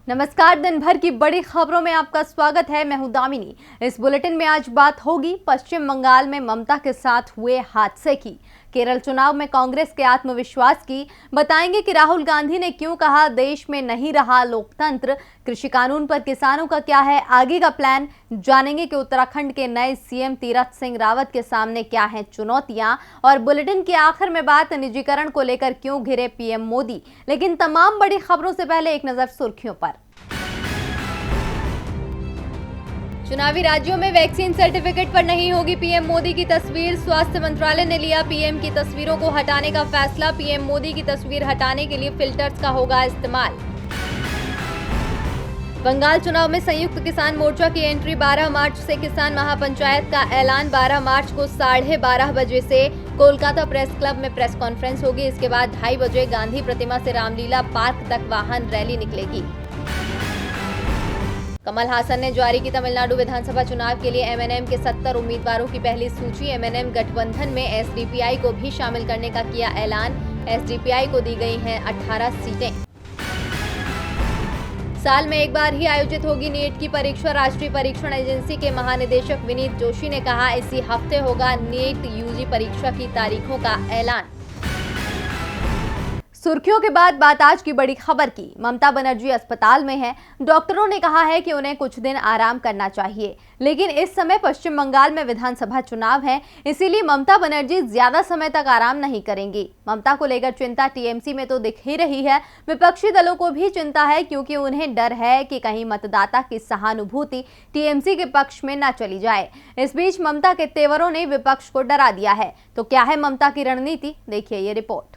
नमस्कार, दिन भर की बड़ी खबरों में आपका स्वागत है। मैं हूं दामिनी। इस बुलेटिन में आज बात होगी पश्चिम बंगाल में ममता के साथ हुए हादसे की, केरल चुनाव में कांग्रेस के आत्मविश्वास की, बताएंगे कि राहुल गांधी ने क्यों कहा देश में नहीं रहा लोकतंत्र, कृषि कानून पर किसानों का क्या है आगे का प्लान, जानेंगे कि उत्तराखंड के नए सीएम तीरथ सिंह रावत के सामने क्या हैं चुनौतियां, और बुलेटिन के आखिर में बात निजीकरण को लेकर क्यों घिरे पीएम मोदी। लेकिन तमाम बड़ी खबरों से पहले एक नजर सुर्खियों पर। चुनावी राज्यों में वैक्सीन सर्टिफिकेट पर नहीं होगी पीएम मोदी की तस्वीर, स्वास्थ्य मंत्रालय ने लिया पीएम की तस्वीरों को हटाने का फैसला। पीएम मोदी की तस्वीर हटाने के लिए फिल्टर्स का होगा इस्तेमाल। बंगाल चुनाव में संयुक्त किसान मोर्चा की एंट्री, 12 मार्च से किसान महापंचायत का ऐलान। 12 मार्च को 12:30 बजे से कोलकाता प्रेस क्लब में प्रेस कॉन्फ्रेंस होगी। इसके बाद 2:30 बजे गांधी प्रतिमा से रामलीला पार्क तक वाहन रैली निकलेगी। कमल हासन ने जारी की तमिलनाडु विधानसभा चुनाव के लिए एमएनएम के 70 उम्मीदवारों की पहली सूची। एमएनएम गठबंधन में एसडीपीआई को भी शामिल करने का किया ऐलान। एसडीपीआई को दी गई हैं 18 सीटें। साल में एक बार ही आयोजित होगी नीट की परीक्षा, राष्ट्रीय परीक्षण एजेंसी के महानिदेशक विनीत जोशी ने कहा इसी हफ्ते होगा नीट यूजी परीक्षा की तारीखों का ऐलान। सुर्खियों के बाद बात आज की बड़ी खबर की। ममता बनर्जी अस्पताल में हैं। डॉक्टरों ने कहा है कि उन्हें कुछ दिन आराम करना चाहिए, लेकिन इस समय पश्चिम बंगाल में विधानसभा चुनाव है, इसीलिए ममता बनर्जी ज्यादा समय तक आराम नहीं करेंगी। ममता को लेकर चिंता टीएमसी में तो दिख ही रही है, विपक्षी दलों को भी चिंता है, क्योंकि उन्हें डर है कि कहीं मतदाता की सहानुभूति टीएमसी के पक्ष में न चली जाए। इस बीच ममता के तेवरों ने विपक्ष को डरा दिया है। तो क्या है ममता की रणनीति, देखिए ये रिपोर्ट।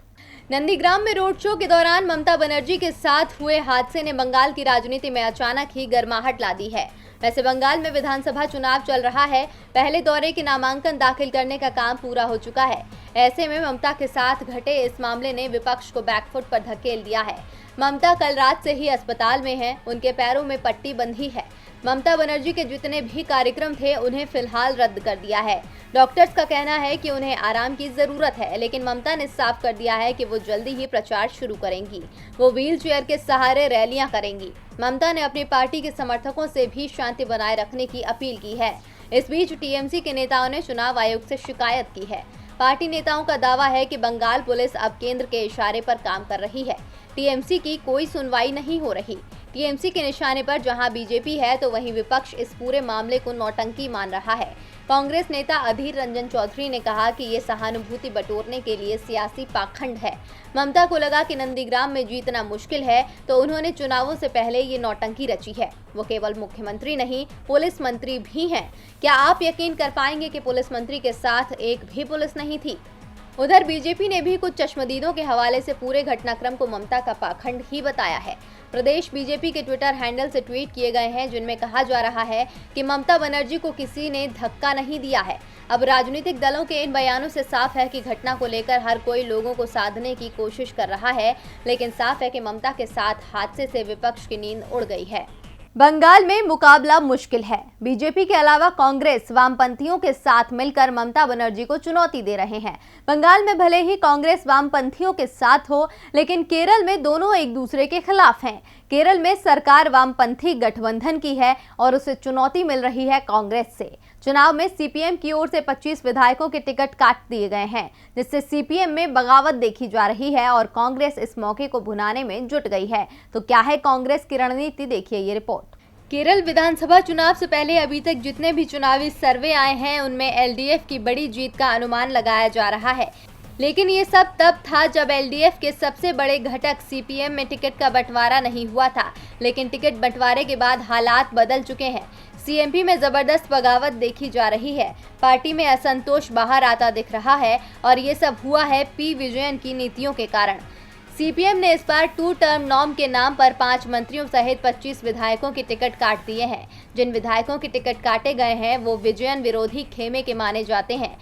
नंदीग्राम में रोड शो के दौरान ममता बनर्जी के साथ हुए हादसे ने बंगाल की राजनीति में अचानक ही गर्माहट ला दी है। वैसे बंगाल में विधानसभा चुनाव चल रहा है, पहले दौरे के नामांकन दाखिल करने का काम पूरा हो चुका है। ऐसे में ममता के साथ घटे इस मामले ने विपक्ष को बैकफुट पर धकेल दिया है। ममता कल रात से ही अस्पताल में हैं, उनके पैरों में पट्टी बंधी है। ममता बनर्जी के जितने भी कार्यक्रम थे उन्हें फिलहाल रद्द कर दिया है। डॉक्टर्स का कहना है कि उन्हें आराम की जरूरत है, लेकिन ममता ने साफ कर दिया है कि वो जल्दी ही प्रचार शुरू करेंगी। वो व्हील चेयर के सहारे रैलियां करेंगी। ममता ने अपनी पार्टी के समर्थकों से भी शांति बनाए रखने की अपील की है। इस बीच टीएमसी के नेताओं ने चुनाव आयोग से शिकायत की है। पार्टी नेताओं का दावा है कि बंगाल पुलिस अब केंद्र के इशारे पर काम कर रही है। टीएमसी की कोई सुनवाई नहीं हो रही। टीएमसी के निशाने पर जहां बीजेपी है, तो वहीं विपक्ष इस पूरे मामले को नौटंकी मान रहा है। कांग्रेस नेता अधीर रंजन चौधरी ने कहा कि ये सहानुभूति बटोरने के लिए सियासी पाखंड है। ममता को लगा कि नंदीग्राम में जीतना मुश्किल है, तो उन्होंने चुनावों से पहले ये नौटंकी रची है। वो केवल मुख्यमंत्री नहीं, पुलिस मंत्री भी हैं। क्या आप यकीन कर पाएंगे कि पुलिस मंत्री के साथ एक भी पुलिस नहीं थी? उधर बीजेपी ने भी कुछ चश्मदीदों के हवाले से पूरे घटनाक्रम को ममता का पाखंड ही बताया है। प्रदेश बीजेपी के ट्विटर हैंडल से ट्वीट किए गए हैं, जिनमें कहा जा रहा है कि ममता बनर्जी को किसी ने धक्का नहीं दिया है। अब राजनीतिक दलों के इन बयानों से साफ है कि घटना को लेकर हर कोई लोगों को साधने की कोशिश कर रहा है, लेकिन साफ है कि ममता के साथ हादसे से विपक्ष की नींद उड़ गई है। बंगाल में मुकाबला मुश्किल है। बीजेपी के अलावा कांग्रेस वामपंथियों के साथ मिलकर ममता बनर्जी को चुनौती दे रहे हैं। बंगाल में भले ही कांग्रेस वामपंथियों के साथ हो, लेकिन केरल में दोनों एक दूसरे के खिलाफ हैं। केरल में सरकार वामपंथी गठबंधन की है और उसे चुनौती मिल रही है कांग्रेस से। चुनाव में सीपीएम की ओर से 25 विधायकों के टिकट काट दिए गए हैं, जिससे सीपीएम में बगावत देखी जा रही है और कांग्रेस इस मौके को भुनाने में जुट गई है। तो क्या है कांग्रेस की रणनीति, देखिए ये रिपोर्ट। केरल विधानसभा चुनाव से पहले अभी तक जितने भी चुनावी सर्वे आए हैं, उनमें एलडीएफ की बड़ी जीत का अनुमान लगाया जा रहा है। लेकिन ये सब तब था जब एलडीएफ के सबसे बड़े घटक सीपीएम में टिकट का बंटवारा नहीं हुआ था। लेकिन टिकट बंटवारे के बाद हालात बदल चुके हैं। सीएमपी में जबरदस्त बगावत देखी जा रही है। पार्टी में असंतोष बाहर आता दिख रहा है और ये सब हुआ है पी विजयन की नीतियों के कारण। सीपीएम ने इस बार 2 टर्म नॉर्म के नाम पर 5 मंत्रियों सहित 25 विधायकों के टिकट काट दिए हैं। जिन विधायकों के टिकट काटे गए हैं वो विजयन विरोधी खेमे के माने जाते हैं।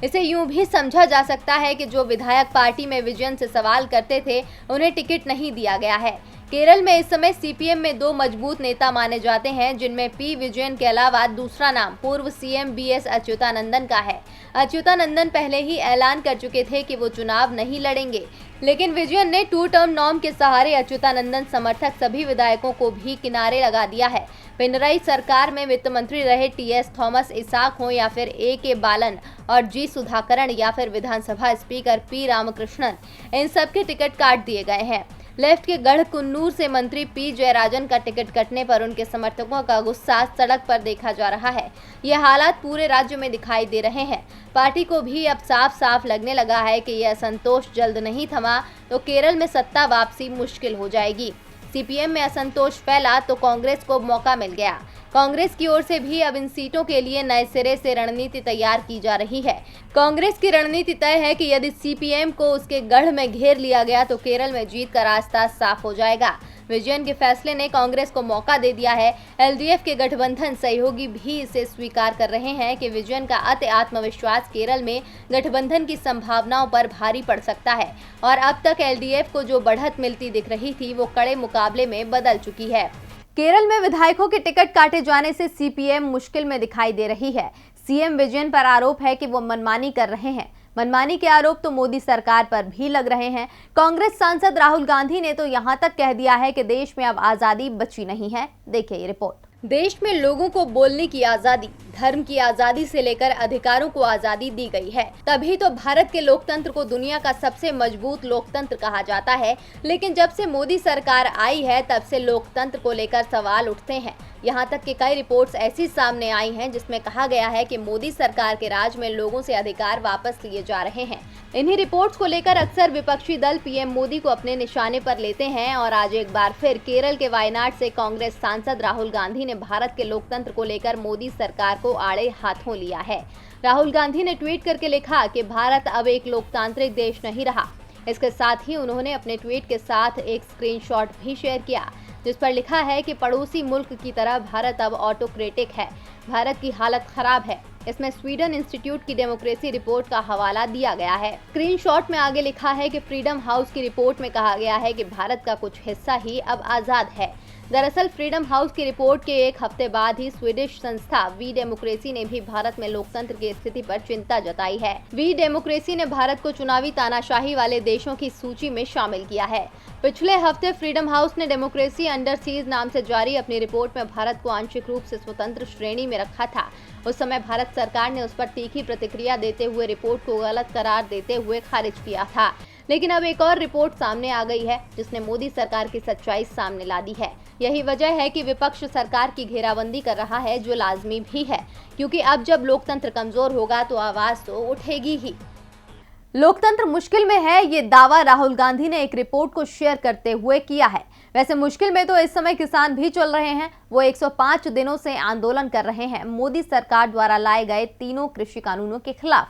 इसे यूं भी समझा जा सकता है कि जो विधायक पार्टी में विजयन से सवाल करते थे, उन्हें टिकट नहीं दिया गया है। केरल में इस समय सीपीएम में दो मजबूत नेता माने जाते हैं, जिनमें पी विजयन के अलावा दूसरा नाम पूर्व सीएम बीएस अच्युतानंदन का है। अच्युतानंदन पहले ही ऐलान कर चुके थे कि वो चुनाव नहीं लड़ेंगे, लेकिन विजयन ने 2 टर्म नॉर्म के सहारे अच्युतानंदन समर्थक सभी विधायकों को भी किनारे लगा दिया है। पिनराई सरकार में वित्त मंत्री रहे टीएस थॉमस इसाक हो या फिर ए के बालन और जी सुधाकरण या फिर विधानसभा स्पीकर पी रामकृष्णन, इन सब के टिकट काट दिए गए हैं। लेफ्ट के गढ़ कुन्नूर से मंत्री पी जयराजन का टिकट कटने पर उनके समर्थकों का गुस्सा सड़क पर देखा जा रहा है। ये हालात पूरे राज्य में दिखाई दे रहे हैं। पार्टी को भी अब साफ साफ लगने लगा है कि यह असंतोष जल्द नहीं थमा तो केरल में सत्ता वापसी मुश्किल हो जाएगी। सीपीएम में असंतोष फैला तो कांग्रेस को मौका मिल गया। कांग्रेस की ओर से भी अब इन सीटों के लिए नए सिरे से रणनीति तैयार की जा रही है। कांग्रेस की रणनीति तय है कि यदि सीपीएम को उसके गढ़ में घेर लिया गया तो केरल में जीत का रास्ता साफ हो जाएगा। विजयन के फैसले ने कांग्रेस को मौका दे दिया है। एलडीएफ के गठबंधन सहयोगी भी इसे स्वीकार कर रहे हैं कि विजयन का अति आत्मविश्वास केरल में गठबंधन की संभावनाओं पर भारी पड़ सकता है और अब तक एलडीएफ को जो बढ़त मिलती दिख रही थी वो कड़े मुकाबले में बदल चुकी है। केरल में विधायकों के टिकट काटे जाने से सीपीएम मुश्किल में दिखाई दे रही है। सीएम विजयन पर आरोप है कि वो मनमानी कर रहे हैं। मनमानी के आरोप तो मोदी सरकार पर भी लग रहे हैं। कांग्रेस सांसद राहुल गांधी ने तो यहां तक कह दिया है कि देश में अब आजादी बची नहीं है। देखिए ये रिपोर्ट। देश में लोगों को बोलने की आजादी, धर्म की आजादी से लेकर अधिकारों को आजादी दी गई है। तभी तो भारत के लोकतंत्र को दुनिया का सबसे मजबूत लोकतंत्र कहा जाता है। लेकिन जब से मोदी सरकार आई है तब से लोकतंत्र को लेकर सवाल उठते हैं। यहाँ तक कि कई रिपोर्ट्स ऐसी सामने आई हैं जिसमें कहा गया है कि मोदी सरकार के राज में लोगों से अधिकार वापस लिए जा रहे हैं। इन्हीं रिपोर्ट्स को लेकर अक्सर विपक्षी दल पीएम मोदी को अपने निशाने पर लेते हैं और आज एक बार फिर केरल के वायनाड से कांग्रेस सांसद राहुल गांधी ने भारत के लोकतंत्र को लेकर मोदी सरकार को आड़े हाथों लिया है। राहुल गांधी ने ट्वीट करके लिखा कि भारत अब एक लोकतांत्रिक देश नहीं रहा। इसके साथ ही उन्होंने अपने ट्वीट के साथ एक स्क्रीनशॉट भी शेयर किया जिस पर लिखा है कि पड़ोसी मुल्क की तरह भारत अब ऑटोक्रेटिक है, भारत की हालत खराब है। इसमें स्वीडन इंस्टीट्यूट की डेमोक्रेसी रिपोर्ट का हवाला दिया गया है। स्क्रीनशॉट में आगे लिखा है कि फ्रीडम हाउस की रिपोर्ट में कहा गया है कि भारत का कुछ हिस्सा ही अब आजाद है। दरअसल फ्रीडम हाउस की रिपोर्ट के एक हफ्ते बाद ही स्वीडिश संस्था वी डेमोक्रेसी ने भी भारत में लोकतंत्र की स्थिति पर चिंता जताई है। वी डेमोक्रेसी ने भारत को चुनावी तानाशाही वाले देशों की सूची में शामिल किया है। पिछले हफ्ते फ्रीडम हाउस ने डेमोक्रेसी अंडर सीज नाम से जारी अपनी रिपोर्ट में भारत को आंशिक रूप से स्वतंत्र श्रेणी में रखा था। उस समय भारत सरकार ने उस पर तीखी प्रतिक्रिया देते हुए रिपोर्ट को गलत करार देते हुए खारिज किया था। लेकिन अब एक और रिपोर्ट सामने आ गई है जिसने मोदी सरकार की सच्चाई सामने ला दी है। यही वजह है कि विपक्ष सरकार की घेराबंदी कर रहा है, जो लाजमी भी है, क्योंकि अब जब लोकतंत्र कमजोर होगा तो आवाज तो उठेगी ही। लोकतंत्र मुश्किल में है, ये दावा राहुल गांधी ने एक रिपोर्ट को शेयर करते हुए किया है। वैसे मुश्किल में तो इस समय किसान भी चल रहे हैं। वो 105 दिनों से आंदोलन कर रहे हैं मोदी सरकार द्वारा लाए गए तीनों कृषि कानूनों के खिलाफ।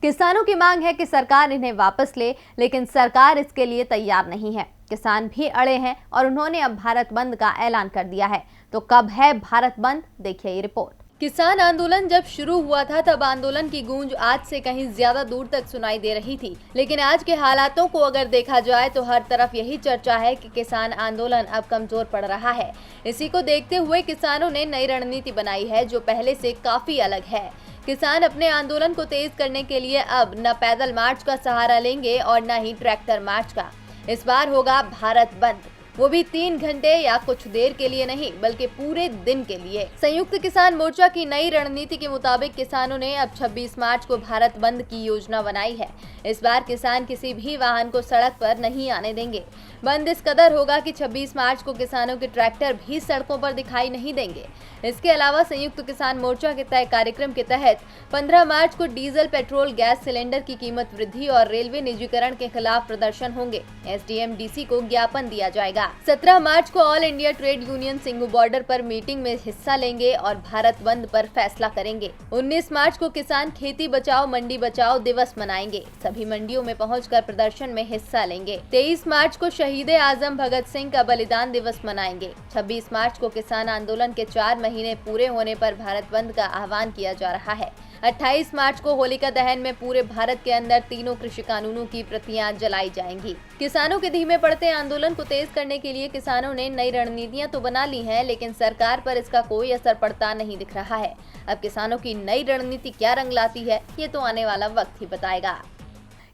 किसानों की मांग है कि सरकार इन्हें वापस ले, लेकिन सरकार इसके लिए तैयार नहीं है। किसान भी अड़े हैं और उन्होंने अब भारत बंद का ऐलान कर दिया है। तो कब है भारत बंद, देखिए ये रिपोर्ट। किसान आंदोलन जब शुरू हुआ था तब आंदोलन की गूंज आज से कहीं ज्यादा दूर तक सुनाई दे रही थी, लेकिन आज के हालातों को अगर देखा जाए तो हर तरफ यही चर्चा है कि किसान आंदोलन अब कमजोर पड़ रहा है। इसी को देखते हुए किसानों ने नई रणनीति बनाई है जो पहले से काफी अलग है। किसान अपने आंदोलन को तेज करने के लिए अब न पैदल मार्च का सहारा लेंगे और न ही ट्रैक्टर मार्च का। इस बार होगा भारत बंद, वो भी 3 घंटे या कुछ देर के लिए नहीं बल्कि पूरे दिन के लिए। संयुक्त किसान मोर्चा की नई रणनीति के मुताबिक किसानों ने अब 26 मार्च को भारत बंद की योजना बनाई है। इस बार किसान किसी भी वाहन को सड़क पर नहीं आने देंगे। बंद इस कदर होगा कि 26 मार्च को किसानों के ट्रैक्टर भी सड़कों पर दिखाई नहीं देंगे। इसके अलावा संयुक्त किसान मोर्चा के तय कार्यक्रम के तहत 15 मार्च को डीजल, पेट्रोल, गैस सिलेंडर की कीमत वृद्धि और रेलवे निजीकरण के खिलाफ प्रदर्शन होंगे। एसडीएम डीसी को ज्ञापन दिया जाएगा। 17 मार्च को all India trade union Singhu border पर मीटिंग में हिस्सा लेंगे और भारत बंद पर फैसला करेंगे। 19 मार्च को किसान खेती बचाओ मंडी बचाओ दिवस मनाएंगे। सभी मंडियों में पहुंचकर प्रदर्शन में हिस्सा लेंगे। 23 मार्च को शहीद आजम भगत सिंह का बलिदान दिवस मनाएंगे। 26 मार्च को किसान आंदोलन के 4 महीने पूरे होने पर भारत बंद का आह्वान किया जा रहा है। 28 मार्च को होलिका दहन में पूरे भारत के अंदर तीनों कृषि कानूनों की प्रतियां जलाई जाएंगी। किसानों के धीमे पड़ते आंदोलन को तेज करने के लिए किसानों ने नई रणनीतियां तो बना ली हैं, लेकिन सरकार पर इसका कोई असर पड़ता नहीं दिख रहा है। अब किसानों की नई रणनीति क्या रंग लाती है, ये तो आने वाला वक्त ही बताएगा।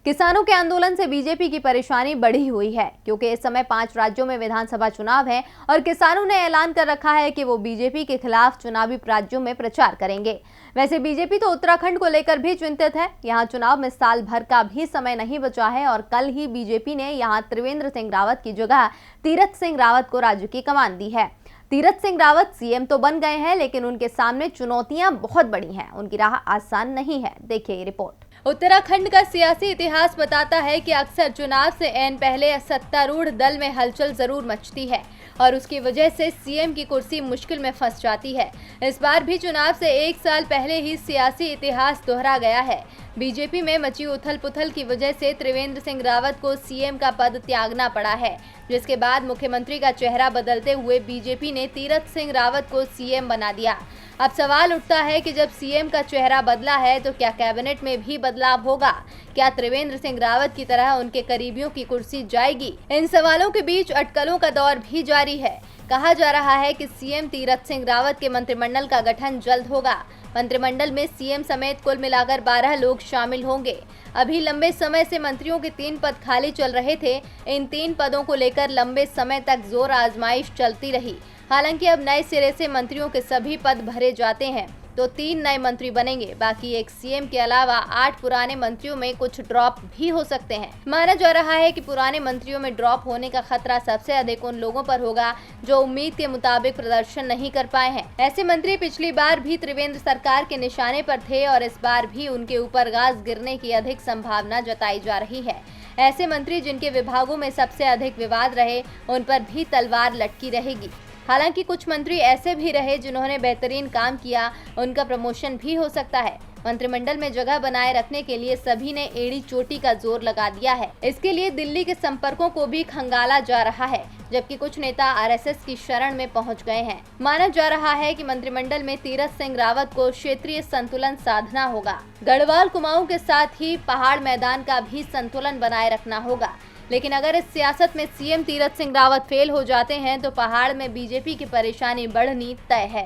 किसानों के आंदोलन से बीजेपी की परेशानी बढ़ी हुई है, क्योंकि इस समय 5 राज्यों में विधानसभा चुनाव है और किसानों ने ऐलान कर रखा है कि वो बीजेपी के खिलाफ चुनावी राज्यों में प्रचार करेंगे। वैसे बीजेपी तो उत्तराखंड को लेकर भी चिंतित है। यहाँ चुनाव में साल भर का भी समय नहीं बचा है और कल ही बीजेपी ने यहाँ त्रिवेंद्र सिंह रावत की जगह तीरथ सिंह रावत को राज्य की कमान दी है। तीरथ सिंह रावत सीएम तो बन गए हैं, लेकिन उनके सामने चुनौतियां बहुत बड़ी हैं। उनकी राह आसान नहीं है। देखिए ये रिपोर्ट। उत्तराखंड का सियासी इतिहास बताता है कि अक्सर चुनाव से ऐन पहले सत्तारूढ़ दल में हलचल जरूर मचती है और उसकी वजह से सीएम की कुर्सी मुश्किल में फंस जाती है। इस बार भी चुनाव से 1 साल पहले ही सियासी इतिहास दोहरा गया है। बीजेपी में मची उथल पुथल की वजह से त्रिवेंद्र सिंह रावत को सीएम का पद त्यागना पड़ा है, जिसके बाद मुख्यमंत्री का चेहरा बदलते हुए बीजेपी ने तीरथ सिंह रावत को सीएम बना दिया। अब सवाल उठता है कि जब सीएम का चेहरा बदला है तो क्या कैबिनेट में भी बदलाव होगा? क्या त्रिवेंद्र सिंह रावत की तरह उनके करीबियों की कुर्सी जाएगी? इन सवालों के बीच अटकलों का दौर भी जारी है। कहा जा रहा है कि सीएम तीरथ सिंह रावत के मंत्रिमंडल का गठन जल्द होगा। मंत्रिमंडल में सीएम समेत कुल मिलाकर 12 लोग शामिल होंगे। अभी लंबे समय से मंत्रियों के 3 पद खाली चल रहे थे। इन 3 पदों को लेकर लंबे समय तक जोर आजमाइश चलती रही। हालांकि अब नए सिरे से मंत्रियों के सभी पद भरे जाते हैं तो 3 नए मंत्री बनेंगे। बाकी एक सीएम के अलावा 8 पुराने मंत्रियों में कुछ ड्रॉप भी हो सकते हैं। माना जा रहा है कि पुराने मंत्रियों में ड्रॉप होने का खतरा सबसे अधिक उन लोगों पर होगा जो उम्मीद के मुताबिक प्रदर्शन नहीं कर पाए हैं। ऐसे मंत्री पिछली बार भी त्रिवेंद्र सरकार के निशाने पर थे और इस बार भी उनके ऊपर गाज गिरने की अधिक संभावना जताई जा रही है। ऐसे मंत्री जिनके विभागों में सबसे अधिक विवाद रहे, उन पर भी तलवार लटकी रहेगी। हालांकि कुछ मंत्री ऐसे भी रहे जिन्होंने बेहतरीन काम किया, उनका प्रमोशन भी हो सकता है। मंत्रिमंडल में जगह बनाए रखने के लिए सभी ने एड़ी चोटी का जोर लगा दिया है। इसके लिए दिल्ली के संपर्कों को भी खंगाला जा रहा है, जबकि कुछ नेता आरएसएस की शरण में पहुंच गए हैं। माना जा रहा है कि मंत्रिमंडल में तीरथ सिंह रावत को क्षेत्रीय संतुलन साधना होगा। गढ़वाल कुमाऊं के साथ ही पहाड़ मैदान का भी संतुलन बनाए रखना होगा। लेकिन अगर इस सियासत में सीएम तीरथ सिंह रावत फेल हो जाते हैं तो पहाड़ में बीजेपी की परेशानी बढ़नी तय है।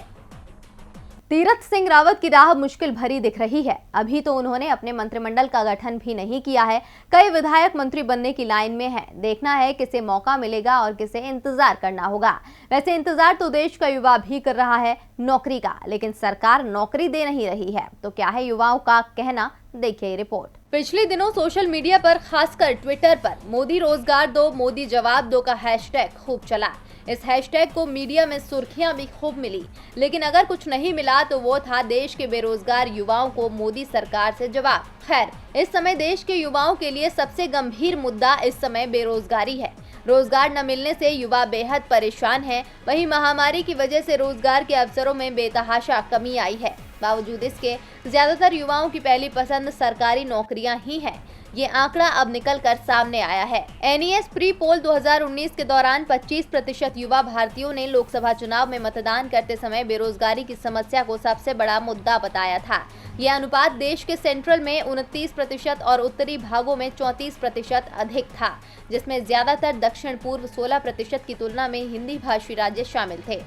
तीरथ सिंह रावत की राह मुश्किल भरी दिख रही है। अभी तो उन्होंने अपने मंत्रिमंडल का गठन भी नहीं किया है। कई विधायक मंत्री बनने की लाइन में हैं। देखना है किसे मौका मिलेगा और किसे इंतजार करना होगा। वैसे इंतजार तो देश का युवा भी कर रहा है नौकरी का, लेकिन सरकार नौकरी दे नहीं रही है। तो क्या है युवाओं का कहना? देखिए रिपोर्ट। पिछले दिनों सोशल मीडिया पर, खासकर ट्विटर पर मोदी रोजगार दो, मोदी जवाब दो का हैशटैग खूब चला। इस हैशटैग को मीडिया में सुर्खियां भी खूब मिली, लेकिन अगर कुछ नहीं मिला तो वो था देश के बेरोजगार युवाओं को मोदी सरकार से जवाब। खैर, इस समय देश के युवाओं के लिए सबसे गंभीर मुद्दा इस समय बेरोजगारी है। रोजगार न मिलने से युवा बेहद परेशान हैं। वहीं महामारी की वजह से रोजगार के अवसरों में बेतहाशा कमी आई है। बावजूद इसके ज्यादातर युवाओं की पहली पसंद सरकारी नौकरियां ही हैं। ये आंकड़ा अब निकल कर सामने आया है। एनईएस प्री पोल 2019 के दौरान 25% युवा भारतीयों ने लोकसभा चुनाव में मतदान करते समय बेरोजगारी की समस्या को सबसे बड़ा मुद्दा बताया था। यह अनुपात देश के सेंट्रल में 29% और उत्तरी भागों में 34% अधिक था, जिसमें ज्यादातर दक्षिण पूर्व 16% की तुलना में हिंदी भाषी राज्य शामिल थे।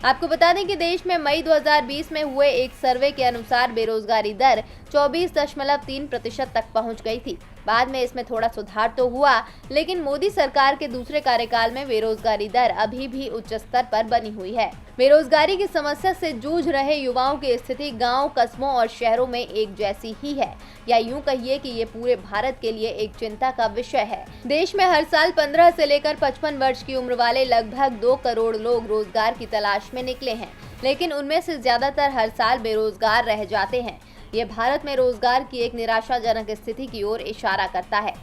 आपको बता दें कि देश में मई 2020 में हुए एक सर्वे के अनुसार बेरोजगारी दर 24.3% तक पहुंच गई थी। बाद में इसमें थोड़ा सुधार तो हुआ, लेकिन मोदी सरकार के दूसरे कार्यकाल में बेरोजगारी दर अभी भी उच्च स्तर पर बनी हुई है। बेरोजगारी की समस्या से जूझ रहे युवाओं की स्थिति गांव, कस्बों और शहरों में एक जैसी ही है, या यूं कहिए कि ये पूरे भारत के लिए एक चिंता का विषय है। देश में हर साल 15 से लेकर 55 वर्ष की उम्र वाले लगभग 2 करोड़ लोग रोजगार की तलाश में निकले हैं, लेकिन उनमें से ज्यादातर हर साल बेरोजगार रह जाते हैं। ये भारत में रोजगार की एक निराशाजनक स्थिति की ओर इशारा करता है।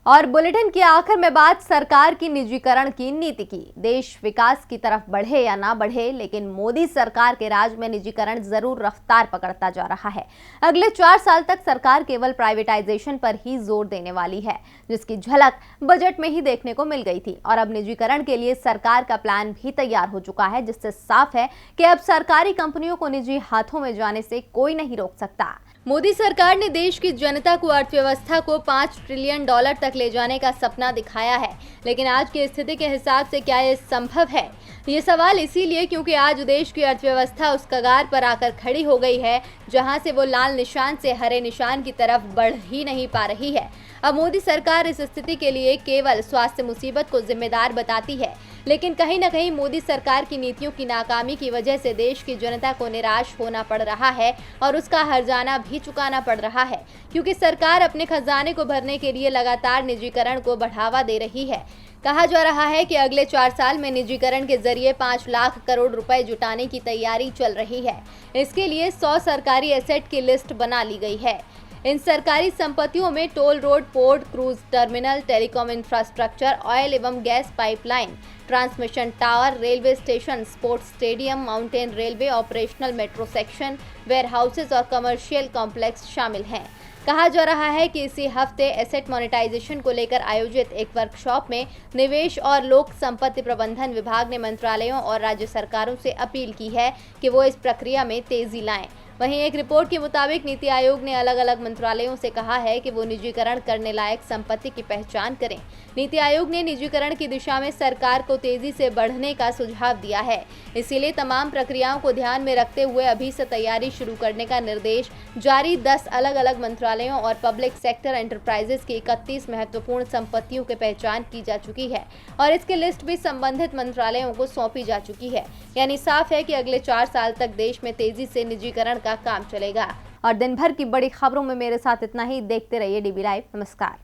और बुलेटिन के आखिर में बात सरकार की निजीकरण की नीति की। देश विकास की तरफ बढ़े या ना बढ़े, लेकिन मोदी सरकार के राज में निजीकरण जरूर रफ्तार पकड़ता जा रहा है। अगले 4 साल तक सरकार केवल प्राइवेटाइजेशन पर ही जोर देने वाली है, जिसकी झलक बजट में ही देखने को मिल गई थी। और अब निजीकरण के लिए सरकार का प्लान भी तैयार हो चुका है, जिससे साफ है कि अब सरकारी कंपनियों को निजी हाथों में जाने से कोई नहीं रोक सकता। मोदी सरकार ने देश की जनता को अर्थव्यवस्था को $5 ट्रिलियन तक ले जाने का सपना दिखाया है, लेकिन आज की स्थिति के हिसाब से क्या ये संभव है? ये सवाल इसीलिए क्योंकि आज देश की अर्थव्यवस्था उस कगार पर आकर खड़ी हो गई है जहां से वो लाल निशान से हरे निशान की तरफ बढ़ ही नहीं पा रही है। अब मोदी सरकार इस स्थिति के लिए केवल स्वास्थ्य मुसीबत को जिम्मेदार बताती है, लेकिन कहीं न कहीं मोदी सरकार की नीतियों की नाकामी की वजह से देश की जनता को निराश होना पड़ रहा है और उसका हर्जाना भी चुकाना पड़ रहा है, क्योंकि सरकार अपने खजाने को भरने के लिए लगातार निजीकरण को बढ़ावा दे रही है। कहा जा रहा है कि अगले 4 साल में निजीकरण के जरिए 5 लाख करोड़ रुपए जुटाने की तैयारी चल रही है। इसके लिए 100 सरकारी एसेट की लिस्ट बना ली गई है। इन सरकारी संपत्तियों में toll road, port, cruise terminal, telecom infrastructure, oil एवं gas pipeline, transmission tower, railway station, sports stadium, mountain railway, operational metro section, warehouses और कमर्शियल कॉम्प्लेक्स शामिल हैं। कहा जा रहा है कि इसी हफ्ते एसेट मोनेटाइजेशन को लेकर आयोजित एक वर्कशॉप में निवेश और लोक संपत्ति प्रबंधन विभाग ने मंत्रालयों और राज्य सरकारों से अपील की है कि वो इस प्रक्रिया में तेजी लाएं। वहीं एक रिपोर्ट के मुताबिक नीति आयोग ने अलग अलग मंत्रालयों से कहा है कि वो निजीकरण करने लायक संपत्ति की पहचान करें। नीति आयोग ने निजीकरण की दिशा में सरकार को तेजी से बढ़ने का सुझाव दिया है, इसीलिए तमाम प्रक्रियाओं को ध्यान में रखते हुए अभी से तैयारी शुरू करने का निर्देश जारी। 10 अलग अलग मंत्रालयों और पब्लिक सेक्टर एंटरप्राइजेस की 31 महत्वपूर्ण संपत्तियों की पहचान की जा चुकी है और इसकी लिस्ट भी संबंधित मंत्रालयों को सौंपी जा चुकी है। यानी साफ है कि अगले 4 साल तक देश में तेजी से निजीकरण का काम चलेगा। और दिन भर की बड़ी खबरों में मेरे साथ इतना ही। देखते रहिए DB लाइव। नमस्कार।